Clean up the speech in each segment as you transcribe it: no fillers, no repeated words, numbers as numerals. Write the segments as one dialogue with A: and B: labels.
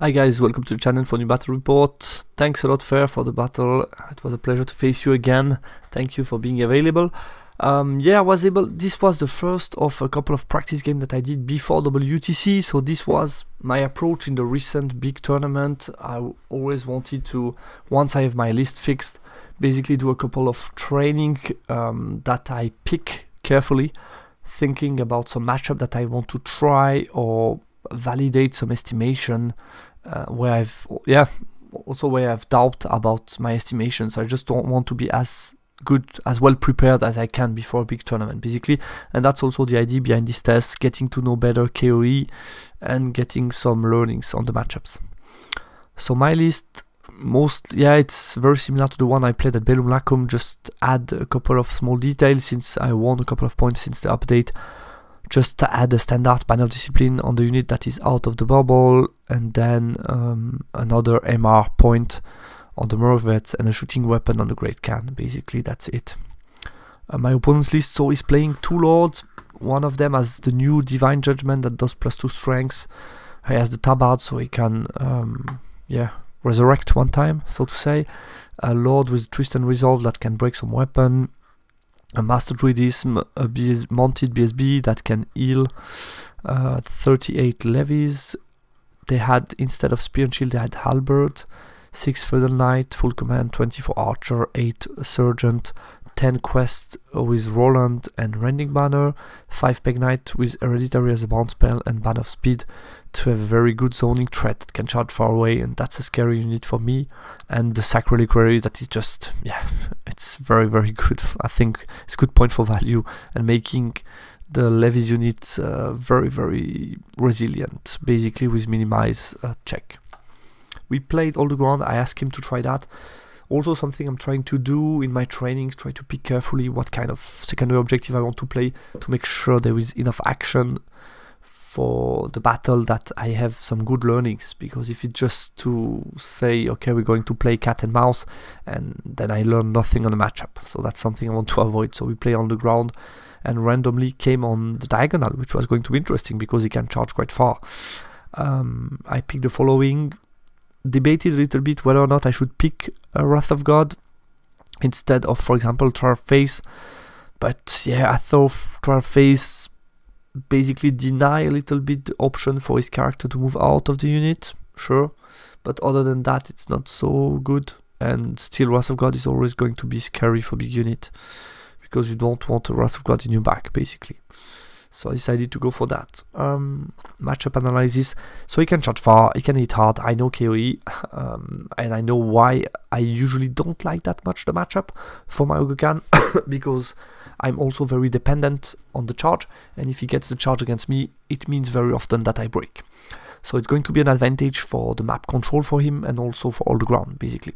A: Hi guys, welcome to the channel for new battle report. Thanks a lot Fair for the battle. It was a pleasure to face you again. Thank you for being available. This was the first of a couple of practice games that I did before WTC, so this was my approach in the recent big tournament. I always wanted to, once I have my list fixed, basically do a couple of training that I pick carefully, thinking about some matchup that I want to try or validate some estimation where I've doubt about my estimations. I just don't want to be as well prepared as I can before a big tournament, basically. And that's also the idea behind this test, getting to know better KOE and getting some learnings on the matchups. So my list, it's very similar to the one I played at Bellum Lacum, just add a couple of small details since I won a couple of points since the update. Just to add a standard banner discipline on the unit that is out of the bubble, and then another MR point on the Mervets and a shooting weapon on the Great Khan. Basically, that's it. My opponent's list, so he's playing two lords. One of them has the new Divine Judgment that does +2 strengths. He has the Tabard, so he can resurrect one time, so to say. A lord with Tristan Resolve that can break some weapon. A Master Druidism, a mounted BSB that can heal 38 levies. They had, instead of Spear and Shield, they had Halberd, 6 Feudal Knight, full command, 24 Archer, 8 Sergeant, 10 Quest with Roland and Rending Banner, 5 Peg Knight with Hereditary as a bounce spell and Ban of Speed to have a very good zoning threat that can charge far away, and that's a scary unit for me. And the Sacral Liquidary that is just, it's very, very good. I think it's a good point for value and making the Levies unit very, very resilient, basically with minimize check. We played All the Ground. I asked him to try that. Also something I'm trying to do in my trainings, try to pick carefully what kind of secondary objective I want to play to make sure there is enough action for the battle that I have some good learnings. Because if it's just to say, okay, we're going to play cat and mouse, and then I learn nothing on the matchup. So that's something I want to avoid. So we play on the ground and randomly came on the diagonal, which was going to be interesting because he can charge quite far. I picked the following. Debated a little bit whether or not I should pick a Wrath of God instead of, for example, Trial Face. But I thought Trial Face basically deny a little bit the option for his character to move out of the unit, sure. But other than that, it's not so good. And still, Wrath of God is always going to be scary for big unit because you don't want a Wrath of God in your back, basically. So I decided to go for that. Matchup analysis. So he can charge far, he can hit hard. I know KOE, and I know why I usually don't like that much the matchup for my Ogre Khan because I'm also very dependent on the charge, and if he gets the charge against me, it means very often that I break. So it's going to be an advantage for the map control for him and also for All the Ground, basically.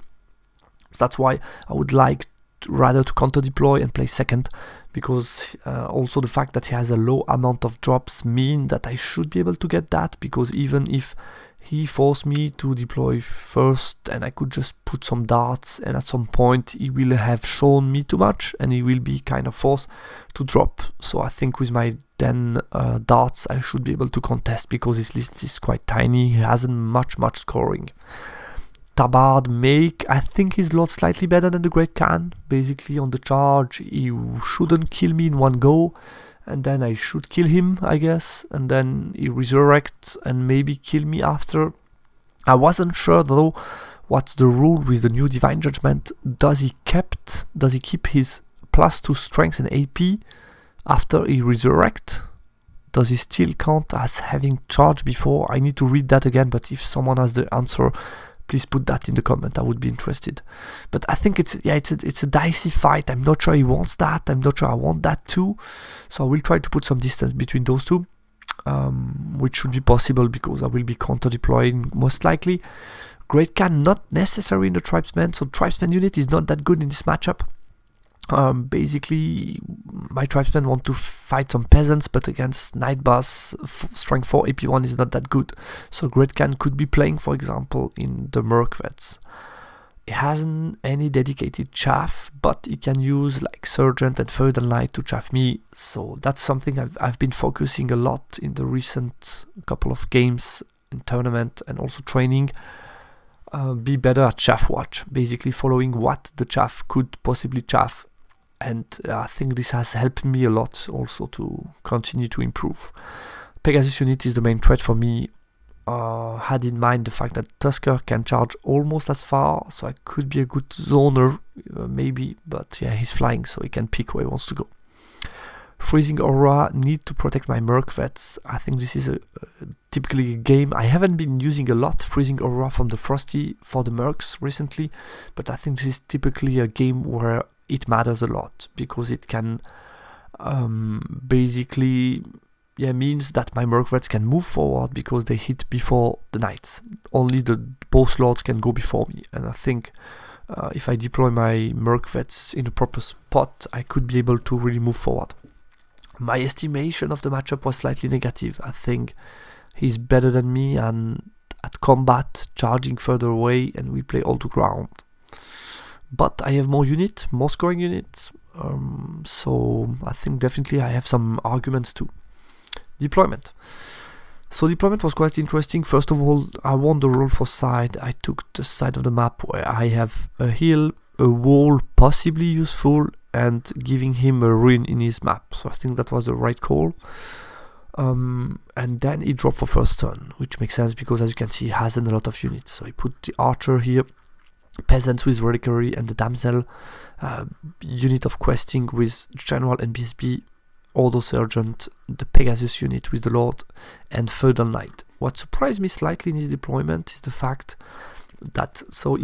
A: So that's why I would like rather to counter deploy and play second, because also the fact that he has a low amount of drops mean that I should be able to get that, because even if he forced me to deploy first and I could just put some darts, and at some point he will have shown me too much and he will be kind of forced to drop. So I think with my 10 darts I should be able to contest, because his list is quite tiny, he hasn't much scoring. Tabard make, I think his lord slightly better than the Great Khan. Basically on the charge he shouldn't kill me in one go, and then I should kill him, I guess, and then he resurrects and maybe kill me after. I wasn't sure though what's the rule with the new Divine Judgment. Does he keep his +2 strength and AP after he resurrect? Does he still count as having charged before? I need to read that again, but if someone has the answer, please put that in the comment. I would be interested. But I think it's a dicey fight. I'm not sure he wants that. I'm not sure I want that too. So I will try to put some distance between those two, which should be possible because I will be counter deploying most likely. Great Khan not necessary in the Tribesman, so Tribesman unit is not that good in this matchup. Basically, my Tribesmen want to fight some peasants, but against Night Boss, strength 4 AP1 is not that good. So Great Khan could be playing, for example, in the Mervets. He hasn't any dedicated chaff, but he can use like Sergeant and Feudal Knight to chaff me. So that's something I've been focusing a lot in the recent couple of games in tournament and also training, be better at chaff watch, basically following what the chaff could possibly chaff. And I think this has helped me a lot also to continue to improve. Pegasus unit is the main threat for me. Had in mind the fact that Tusker can charge almost as far, so I could be a good zoner, maybe, but yeah, he's flying, so he can pick where he wants to go. Freezing Aura, need to protect my Merc Vets. I think this is typically a game I haven't been using a lot, Freezing Aura from the Frosty for the Mercs recently, but I think this is typically a game where it matters a lot, because it can basically means that my Merc Vets can move forward because they hit before the Knights. Only the boss lords can go before me, and I think if I deploy my Merc Vets in a proper spot, I could be able to really move forward. My estimation of the matchup was slightly negative. I think he's better than me and at combat, charging further away, and we play all to ground. But I have more scoring units, so I think definitely I have some arguments too. Deployment. So deployment was quite interesting. First of all, I won the roll for side. I took the side of the map where I have a hill, a wall possibly useful, and giving him a ruin in his map. So I think that was the right call. And then he dropped for first turn, which makes sense because, as you can see, he hasn't a lot of units. So he put the archer here, peasants with reliquary, and the damsel, unit of questing with general and BSB, Ordo Sergeant, the Pegasus unit with the Lord, and Feudal Knight. What surprised me slightly in his deployment is the fact that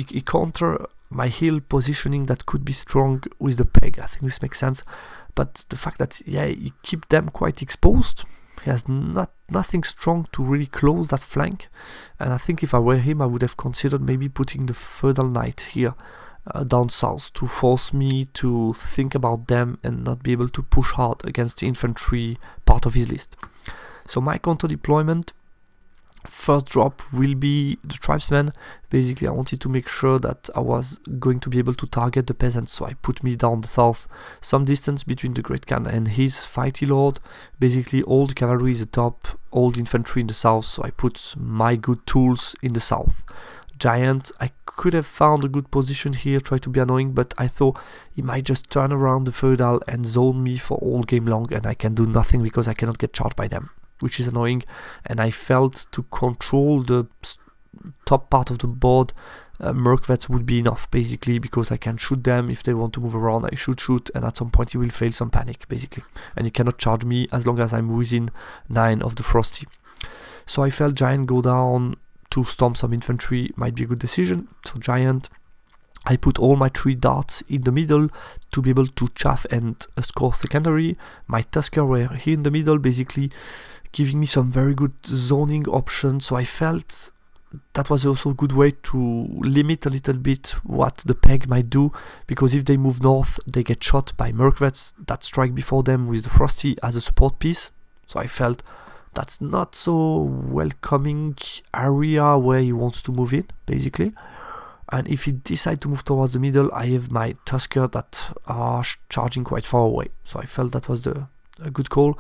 A: he counter my hill positioning that could be strong with the peg. I think this makes sense, but the fact that he keep them quite exposed. He has nothing strong to really close that flank, and I think if I were him, I would have considered maybe putting the Feudal Knight here down south to force me to think about them and not be able to push hard against the infantry part of his list. So my counter deployment, first drop will be the tribesmen. Basically, I wanted to make sure that I was going to be able to target the peasants, so I put me down the south, some distance between the Great Khan and his fighty lord. Basically, all the cavalry is the top, all the infantry in the south, so I put my good tools in the south. Giant, I could have found a good position here, try to be annoying, but I thought he might just turn around the feudal and zone me for all game long, and I can do nothing because I cannot get charged by them, which is annoying. And I felt to control the top part of the board, Merc Vets would be enough, basically, because I can shoot them. If they want to move around, I shoot, and at some point he will fail some panic, basically, and he cannot charge me as long as I'm within 9 of the Frosty. So I felt Giant go down to storm some infantry might be a good decision. So Giant, I put all my 3 darts in the middle to be able to chaff and score secondary. My Tusker were here in the middle, basically giving me some very good zoning options. So I felt that was also a good way to limit a little bit what the peg might do, because if they move north, they get shot by Merc Vets that strike before them with the Frosty as a support piece. So I felt that's not so welcoming area where he wants to move in, basically. And if he decides to move towards the middle, I have my Tusker that are charging quite far away. So I felt that was a good call.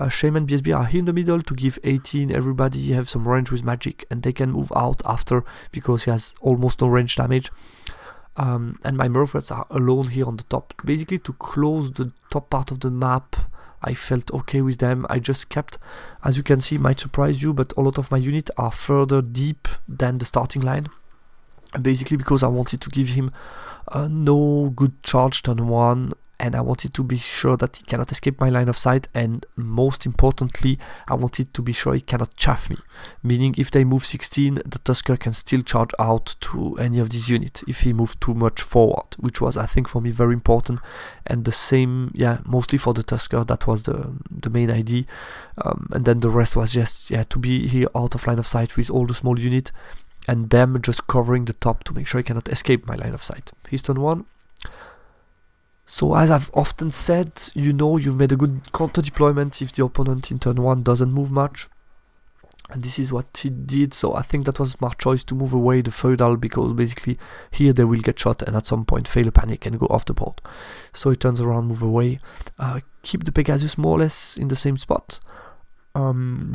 A: Shaman BSB are here in the middle to give 18 everybody have some range with magic, and they can move out after because he has almost no range damage. And my Merc Vets are alone here on the top. Basically, to close the top part of the map, I felt okay with them. I just kept, as you can see, might surprise you, but a lot of my units are further deep than the starting line. Basically because I wanted to give him no good charge turn 1, and I wanted to be sure that he cannot escape my line of sight, and most importantly, I wanted to be sure he cannot chaff me. Meaning, if they move 16, the Tusker can still charge out to any of these units if he moved too much forward, which was, I think, for me very important. And the same, mostly for the Tusker, that was the main idea. And then the rest was just, to be here out of line of sight with all the small unit, and them just covering the top to make sure he cannot escape my line of sight. He's turn 1. So as I've often said, you've made a good counter deployment if the opponent in turn 1 doesn't move much. And this is what he did, so I think that was a smart choice to move away the feudal, because basically here they will get shot and at some point fail a panic and go off the board. So he turns around, move away, keep the Pegasus more or less in the same spot.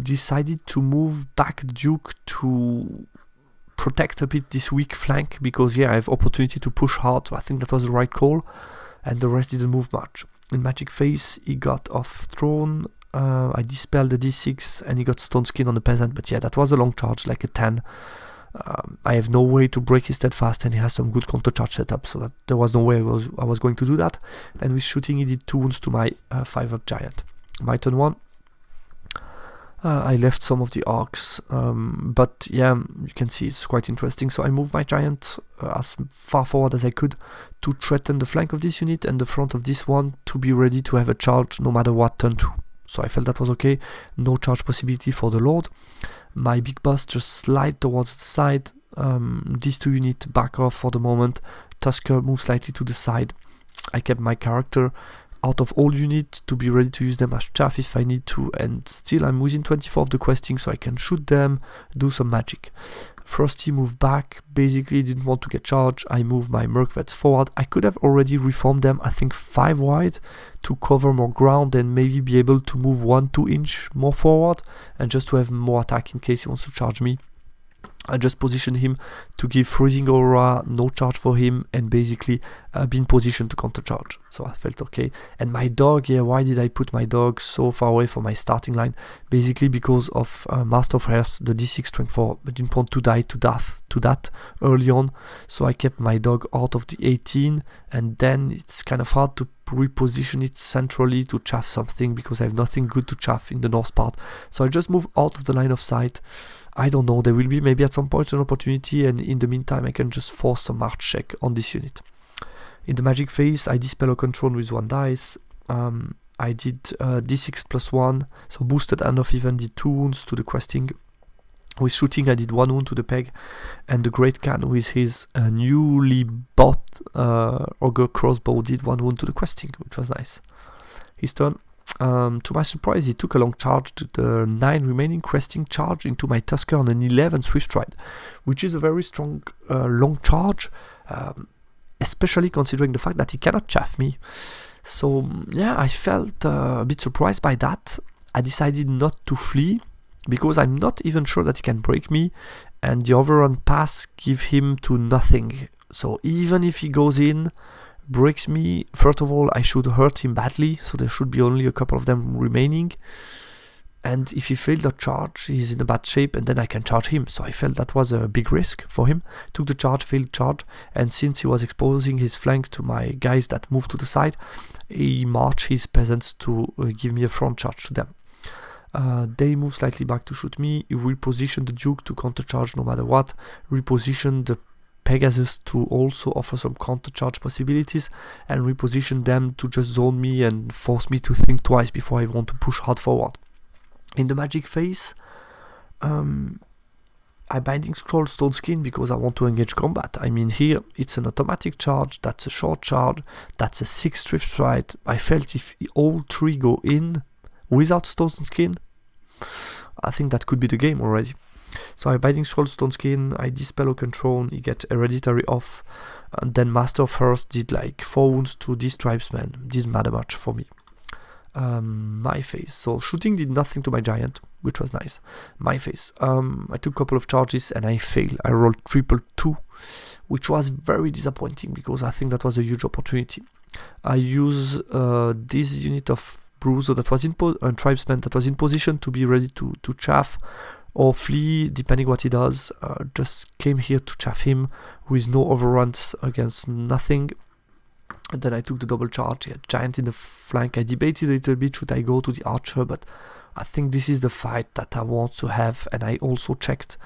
A: decided to move back the Duke to protect a bit this weak flank, because I have opportunity to push hard, so I think that was the right call, and the rest didn't move much. In Magic Phase, he got off throne, I dispelled the d6, and he got Stone Skin on the peasant, but that was a long charge, like a 10. I have no way to break his steadfast, and he has some good counter charge setup, so that there was no way I was going to do that. And with shooting, he did 2 wounds to my 5-up giant. My turn 1. I left some of the arcs, but you can see it's quite interesting. So I moved my giant as far forward as I could to threaten the flank of this unit and the front of this one to be ready to have a charge no matter what turn 2. So I felt that was okay. No charge possibility for the Lord. My big boss just slide towards the side. These 2 units back off for the moment. Tusker moved slightly to the side. I kept my character out of all units to be ready to use them as chaff if I need to, and still I'm within 24 of the questing, so I can shoot them, do some magic. Frosty moved back, basically didn't want to get charged. I moved my Mercvets forward. I could have already reformed them, I think 5 wide, to cover more ground and maybe be able to move 1-2 inch more forward, and just to have more attack in case he wants to charge me. I just positioned him to give Freezing Aura, no charge for him, and basically be in position to counter charge. So I felt okay. And my dog, why did I put my dog so far away from my starting line? Basically because of Master of Hairs, the D6 strength 4. I didn't want to die to that early on, so I kept my dog out of the 18, and then it's kind of hard to reposition it centrally to chaff something because I have nothing good to chaff in the north part. So I just move out of the line of sight. I don't know, there will be maybe at some point an opportunity, and in the meantime I can just force some march check on this unit. In the Magic Phase, I dispel a control with 1 dice. I did d6 plus 1, so boosted Hand of Even, did 2 wounds to the questing. With shooting, I did 1 wound to the peg, and the Great Khan with his newly bought Ogre crossbow did 1 wound to the questing, which was nice. His turn. To my surprise, he took a long charge to the 9 remaining questing charge into my Tusker on an 11 Swift Stride, which is a very strong long charge, especially considering the fact that he cannot chaff me. So I felt a bit surprised by that. I decided not to flee because I'm not even sure that he can break me, and the overrun pass give him to nothing. So even if he goes in, breaks me, first of all I should hurt him badly, so there should be only a couple of them remaining, and if he failed the charge he's in a bad shape, and then I can charge him. So I felt that was a big risk for him. Took the charge, failed charge, and since he was exposing his flank to my guys that moved to the side, he marched his peasants to give me a front charge to them. They moved slightly back to shoot me. He repositioned the Duke to counter charge no matter what, repositioned the Pegasus to also offer some counter charge possibilities, and reposition them to just zone me and force me to think twice before I want to push hard forward. In the Magic Phase, I Binding Scroll Stone Skin because I want to engage combat. I mean, here it's an automatic charge, that's a short charge, that's a 6 Swift Stride. I felt if all 3 go in without Stone Skin, I think that could be the game already. So I Binding Scroll Stone Skin, I Dispel Control, he get Hereditary off, and then Master of Hers did like 4 wounds to this tribesman. Didn't matter much for me. My phase. So shooting did nothing to my giant, which was nice. My phase. I took a couple of charges and I failed. I rolled 2-2, which was very disappointing because I think that was a huge opportunity. I use this unit of Bruiser that was in tribesman that was in position to be ready to chaff or flee, depending what he does. Just came here to chaff him with no overruns against nothing. And then I took the double charge. He had giant in the flank. I debated a little bit, should I go to the archer, but I think this is the fight that I want to have. And I also checked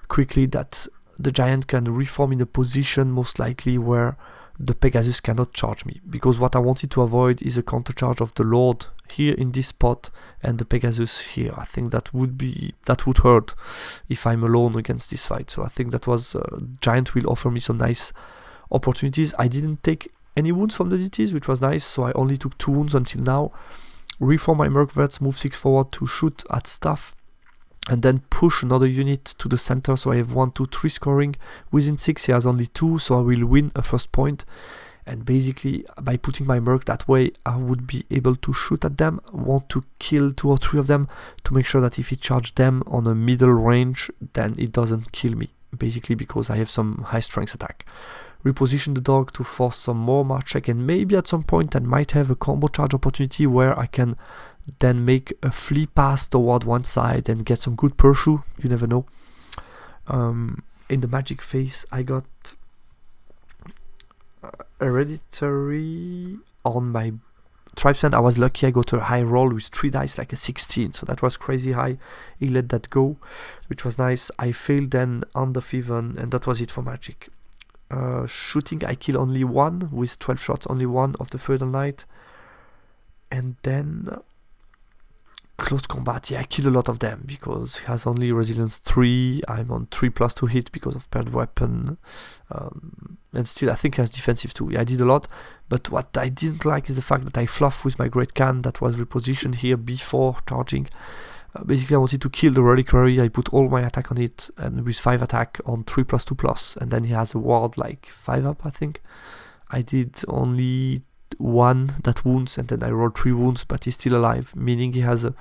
A: quickly that the giant can reform in a position most likely where the Pegasus cannot charge me, because what I wanted to avoid is a counter charge of the Lord here in this spot and the Pegasus here. I think that would hurt if I'm alone against this fight. So I think that was giant will offer me some nice opportunities. I didn't take any wounds from the DTs, which was nice, so I only took 2 wounds until now. Reform my Mercvets, move 6 forward to shoot at stuff, and then push another unit to the center, so I have 1, 2, 3 scoring. Within 6 he has only 2, so I will win a first point. and basically by putting my merc that way, I would be able to shoot at them, want to kill 2 or 3 of them to make sure that if he charged them on a middle range, then it doesn't kill me, basically because I have some high strength attack. Reposition the dog to force some more march check, and maybe at some point I might have a combo charge opportunity where I can then make a flee pass toward one side and get some good pursue. You never know. In the magic phase, I got hereditary on my tribesman. I was lucky. I got a high roll with 3 dice, like a 16, so that was crazy high. He let that go, which was nice. I failed then on the Fiven, and that was it for magic. Shooting, I kill only 1 with 12 shots, only 1 of the Feudal Knight. And then close combat, yeah, I kill a lot of them because he has only resilience 3. I'm on 3+ to hit because of paired weapon, and still I think he has defensive 2. Yeah, I did a lot, but what I didn't like is the fact that I fluff with my Great Khan that was repositioned here before charging. Basically I wanted to kill the reliquary. I put all my attack on it, and with 5 attack on 3+ 2+, and then he has a ward like 5 up, I think. I did only 1 that wounds, and then I rolled 3 wounds, but he's still alive, meaning he has a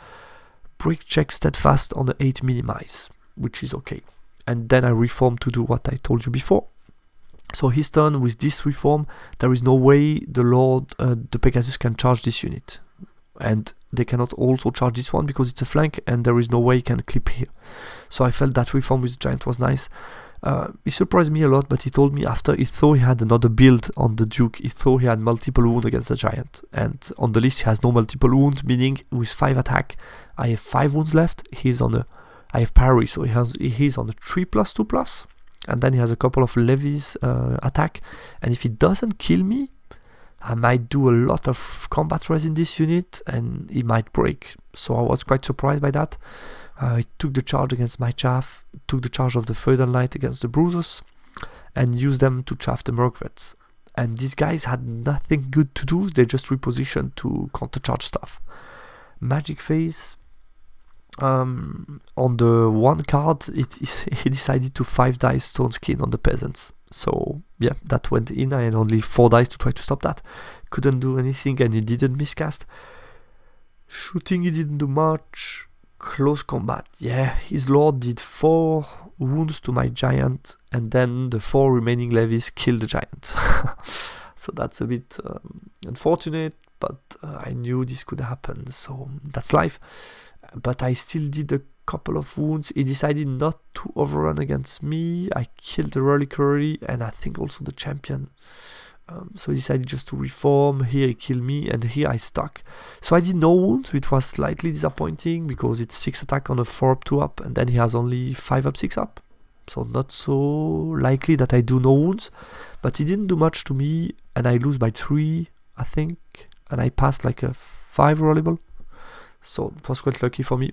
A: break check steadfast on the 8 minimize, which is okay. And then I reform to do what I told you before. So his turn, with this reform, there is no way the Pegasus can charge this unit, and they cannot also charge this one because it's a flank, and there is no way he can clip here. So I felt that reform with the giant was nice. He surprised me a lot, but he told me after he thought he had another build on the Duke. He thought he had multiple wound against the giant, and on the list he has no multiple wound, meaning with 5 attack I have 5 wounds left. I have parry, so he's on a 3+ 2+, and then he has a couple of levies attack, and if he doesn't kill me, I might do a lot of combat res in this unit and he might break. So I was quite surprised by that. He took the charge against my chaff, took the charge of the Feudal Knight against the Bruisers, and used them to chaff the Mercvets. And these guys had nothing good to do, they just repositioned to countercharge stuff. Magic phase, on the 1 card, he decided to 5 dice Stone Skin on the Peasants. So yeah, that went in. I had only 4 dice to try to stop that. Couldn't do anything, and he didn't miscast. Shooting, he didn't do much. Close combat, yeah, his lord did 4 wounds to my giant, and then the 4 remaining levies killed the giant. So that's a bit unfortunate, but I knew this could happen, so that's life. But I still did a couple of wounds. He decided not to overrun against me. I killed the reliquary, and I think also the champion. So he decided just to reform. Here he killed me, and here I stuck. So I did no wounds, which was slightly disappointing because it's 6 attack on a 4 up 2 up, and then he has only 5 up 6 up. So not so likely that I do no wounds. But he didn't do much to me, and I lose by 3, I think, and I passed like a 5 rollable. So it was quite lucky for me.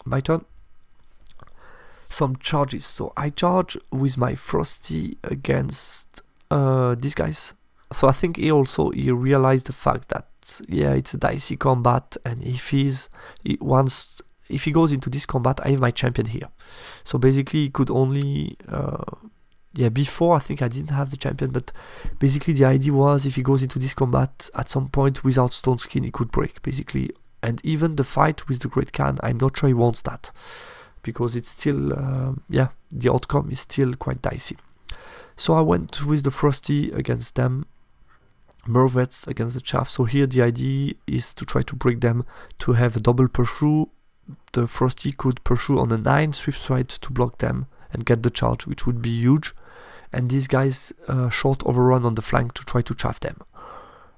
A: My turn. Some charges. So I charge with my Frosty against these guys. So I think he realized the fact that yeah, it's a dicey combat, and if he goes into this combat, I have my champion here. So basically he could only before I think I didn't have the champion, but basically the idea was if he goes into this combat at some point without Stone Skin, he could break basically. And even the fight with the Great Khan, I'm not sure he wants that, because it's still the outcome is still quite dicey. So I went with the Frosty against them, Mervets against the Chaff. So here the idea is to try to break them, to have a double pursue. The Frosty could pursue on a 9 Swift Stride to block them and get the charge, which would be huge. And these guys short overrun on the flank to try to chaff them.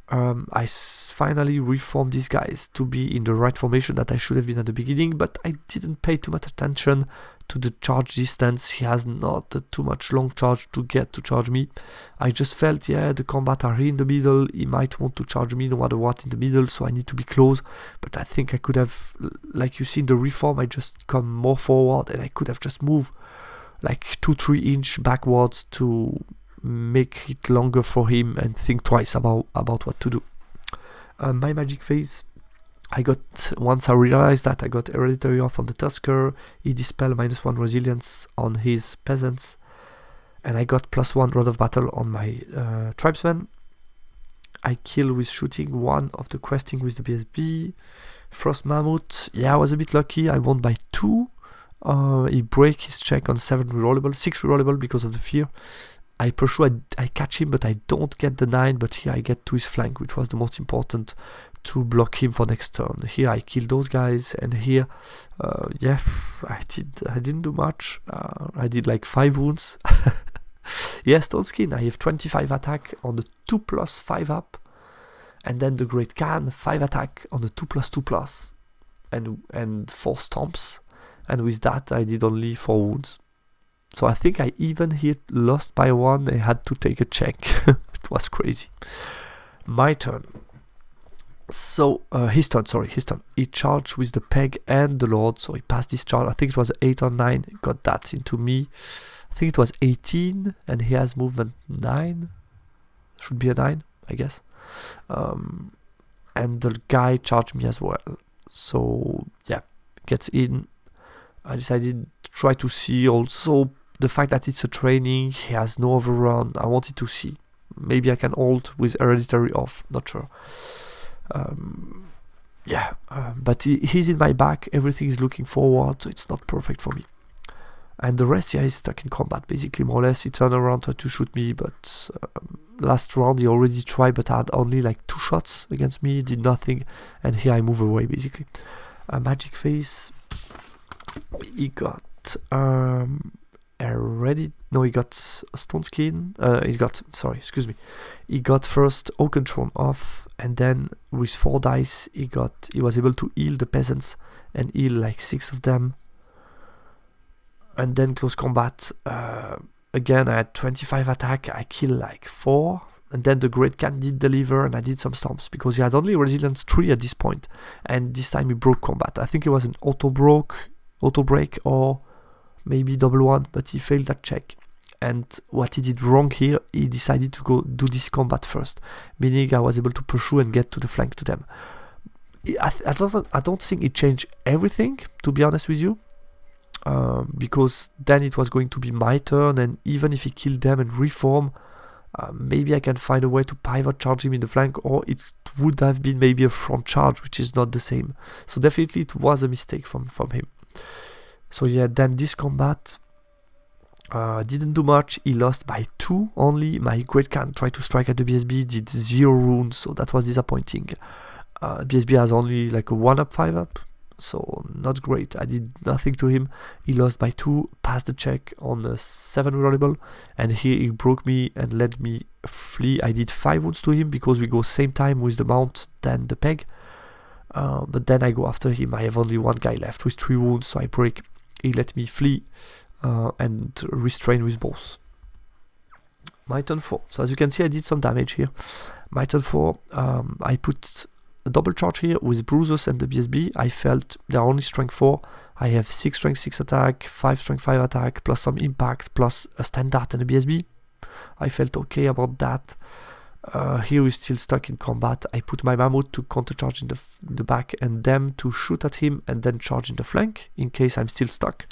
A: I finally reformed these guys to be in the right formation that I should have been at the beginning, but I didn't pay too much attention to the charge distance. He has not too much long charge to get to charge me. I just felt, the combat are here in the middle, he might want to charge me no matter what in the middle, so I need to be close. But I think I could have, like you see in the reform, I just come more forward, and I could have just moved like 2-3 inch backwards to make it longer for him and think twice about what to do. My magic phase, once I realized that I got hereditary off on the Tusker, he dispelled -1 resilience on his peasants, and I got +1 rod of battle on my tribesmen. I kill with shooting one of the questing with the BSB. First Mammoth, yeah, I was a bit lucky. I won by 2. He break his check on 7 rerollable, 6 rerollable because of the fear. I pursue, I catch him, but I don't get the 9, but here I get to his flank, which was the most important to block him for next turn. Here I kill those guys, and here, yeah, I didn't do much. I did like 5 wounds. Yeah, Stone Skin, I have 25 attack on the 2+ 5 up, and then the Great Khan 5 attack on the 2+2+, and 4 stomps, and with that I did only 4 wounds. So I think I even here lost by 1. I had to take a check. It was crazy. My turn. So his turn. He charged with the peg and the lord, so he passed this charge. I think it was 8 or 9. He got that into me. I think it was 18, and he has movement 9. Should be a 9, I guess. And the guy charged me as well. So yeah, gets in. I decided to try to see also the fact that it's a training. He has no overrun. I wanted to see. Maybe I can hold with hereditary off. Not sure. But he's in my back. Everything is looking forward, so it's not perfect for me. And the rest, yeah, is stuck in combat, basically, more or less. He turned around, tried to shoot me, but last round he already tried, but had only like 2 shots against me, did nothing, and here I move away, basically. Magic Face, he got he got Stone Skin, he got first Oaken Throne off, and then with 4 dice, he was able to heal the peasants, and heal like 6 of them. And then close combat, again I had 25 attack, I killed like 4, and then the Great Khan did deliver, and I did some stomps, because he had only resilience 3 at this point, and this time he broke combat. I think it was an auto break, or maybe double 1, but he failed that check. And what he did wrong here, he decided to go do this combat first, meaning I was able to pursue and get to the flank to them. I don't think it changed everything, to be honest with you. Because then it was going to be my turn, and even if he killed them and reform, maybe I can find a way to pivot charge him in the flank, or it would have been maybe a front charge, which is not the same. So definitely it was a mistake from him. So yeah, then this combat didn't do much. He lost by 2 only. My Great Khan tried to strike at the BSB, did 0 wounds, so that was disappointing. BSB has only like a 1-up, 5-up. So not great. I did nothing to him. He lost by 2, passed the check on a 7 rerollable, and here he broke me and let me flee. I did 5 wounds to him because we go same time with the mount than the peg. But then I go after him. I have only 1 guy left with 3 wounds, so I break. He let me flee and restrain with both. My turn 4. So as you can see, I did some damage here. My turn 4, I put a double charge here with bruises and the BSB. I felt they're only strength 4. I have 6 strength 6 attack, 5 strength 5 attack, plus some impact, plus a standard and a BSB. I felt okay about that. Here we're still stuck in combat. I put my Mammoth to counter charge in the back, and them to shoot at him and then charge in the flank in case I'm still stuck.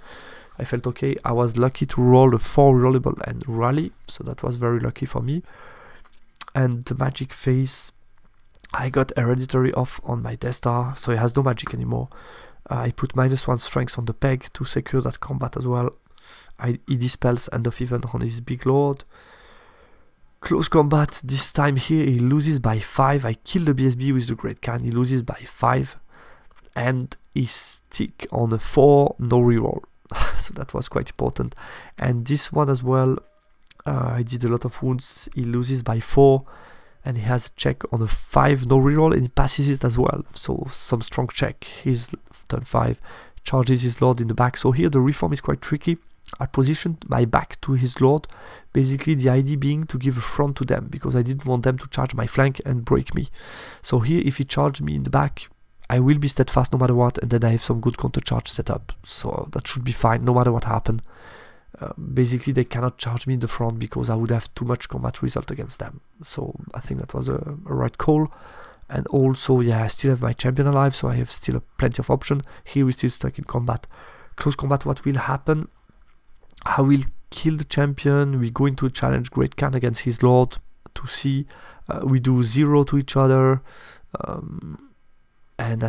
A: I felt okay. I was lucky to roll a 4 rollable and rally, so that was very lucky for me. And the Magic Face, I got hereditary off on my Death Star, so he has no magic anymore. I put -1 strength on the peg to secure that combat as well. He dispels End of Even on his big lord. Close combat, this time here he loses by 5. I kill the BSB with the Great Khan, he loses by 5. And he stick on a 4, no reroll. So that was quite important. And this one as well, I did a lot of wounds. He loses by 4. And he has a check on a 5, no reroll, and he passes it as well. So some strong check. He's turn 5, charges his lord in the back. So here the reform is quite tricky. I positioned my back to his lord, basically the idea being to give a front to them, because I didn't want them to charge my flank and break me. So here, if he charged me in the back, I will be steadfast no matter what, and then I have some good counter charge set up. So that should be fine no matter what happened. Basically they cannot charge me in the front because I would have too much combat result against them. So I think that was a right call. And also, yeah, I still have my champion alive, so I have still plenty of option. Here we're still stuck in combat. Close combat, what will happen? I will kill the champion. We go into a challenge Great Khan against his lord. to see. We do 0 to each other, and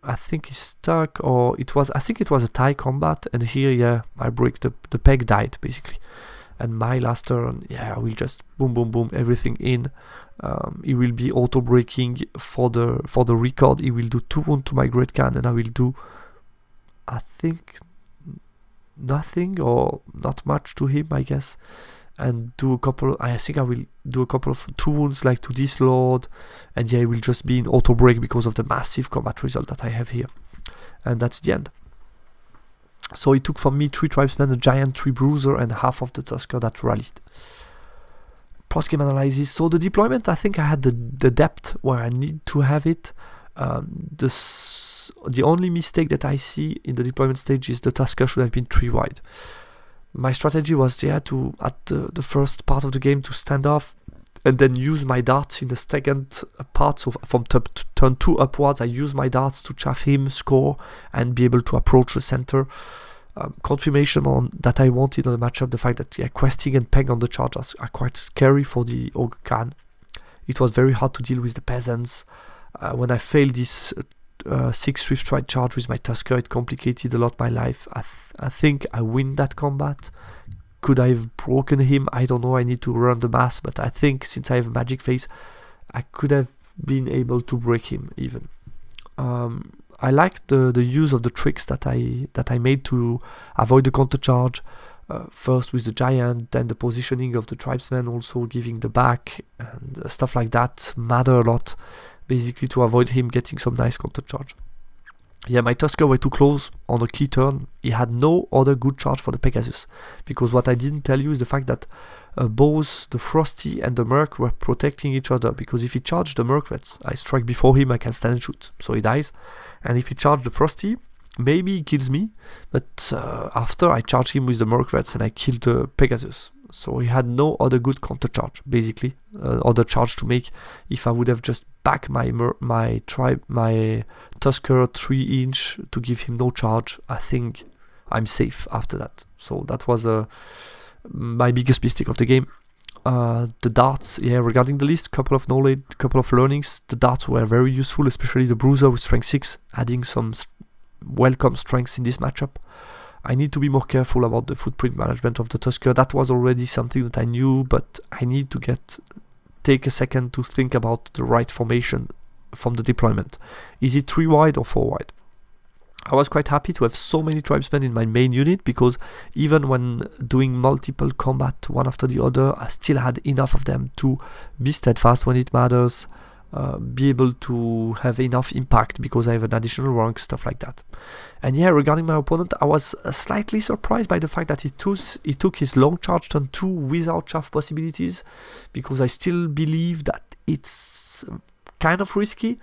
A: I think he's stuck, or I think it was a tie combat, and here, yeah, I break the peg died basically. And my last turn, yeah, I will just boom, boom, boom, everything in. He will be auto breaking for the record. He will do 2 wounds to my Great Khan, and I will do, I think, nothing or not much to him, I guess. And do a couple. I think I will do a couple of 2 wounds like to this lord, and yeah, he will just be in auto break because of the massive combat result that I have here, and that's the end. So it took from me 3 tribesmen, a giant, 3 bruiser, and half of the Tusker that rallied. Post-game analysis. So the deployment, I think I had the depth where I need to have it. The only mistake that I see in the deployment stage is the Tusker should have been 3 wide. My strategy was to at the first part of the game to stand off and then use my darts in the second part. So from turn 2 upwards, I use my darts to chaff him, score, and be able to approach the center. Confirmation on that I wanted on the matchup, the fact that questing and peg on the charges are quite scary for the Ogre Khan. It was very hard to deal with the peasants. When I failed this 6 Swift Stride charge with my Tusker, it complicated a lot my life. I think I win that combat. Could I have broken him? I don't know, I need to run the math, but I think since I have a magic face, I could have been able to break him even. I like the use of the tricks that I made to avoid the counter charge. First with the giant, then the positioning of the tribesmen, also giving the back, and stuff like that matter a lot, basically to avoid him getting some nice counter charge. Yeah, my Tusker were too close on a key turn. He had no other good charge for the Pegasus, because what I didn't tell you is the fact that both the Frosty and the Merc were protecting each other, because if he charged the Merc Vets, I strike before him, I can stand and shoot, so he dies. And if he charged the Frosty, maybe he kills me, but after I charge him with the Merc Vets and I kill the Pegasus. So he had no other good counter charge, basically, other charge to make. If I would have just backed my Tusker 3-inch to give him no charge, I think I'm safe after that. So that was my biggest mistake of the game. The darts, regarding the list, couple of knowledge, couple of learnings. The darts were very useful, especially the Bruiser with strength 6, adding some welcome strengths in this matchup. I need to be more careful about the footprint management of the Tusker. That was already something that I knew, but I need to take a second to think about the right formation from the deployment. Is it 3 wide or 4 wide? I was quite happy to have so many tribesmen in my main unit, because even when doing multiple combat one after the other, I still had enough of them to be steadfast when it matters, be able to have enough impact because I have an additional rank, stuff like that. And yeah, regarding my opponent, I was slightly surprised by the fact that he took his long charge turn 2 without chaff possibilities, because I still believe that it's kind of risky.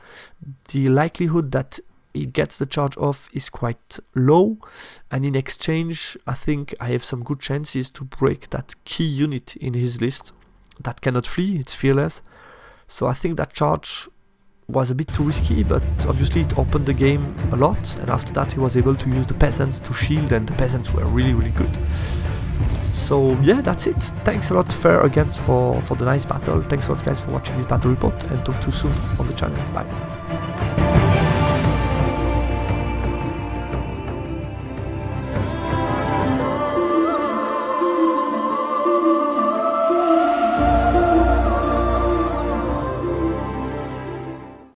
A: The likelihood that he gets the charge off is quite low, and in exchange I think I have some good chances to break that key unit in his list that cannot flee, it's fearless. So I think that charge was a bit too risky, but obviously it opened the game a lot, and after that he was able to use the peasants to shield, and the peasants were really, really good. So yeah, that's it. Thanks a lot, Fair Against, for the nice battle. Thanks a lot, guys, for watching this battle report, and talk to you soon on the channel. Bye.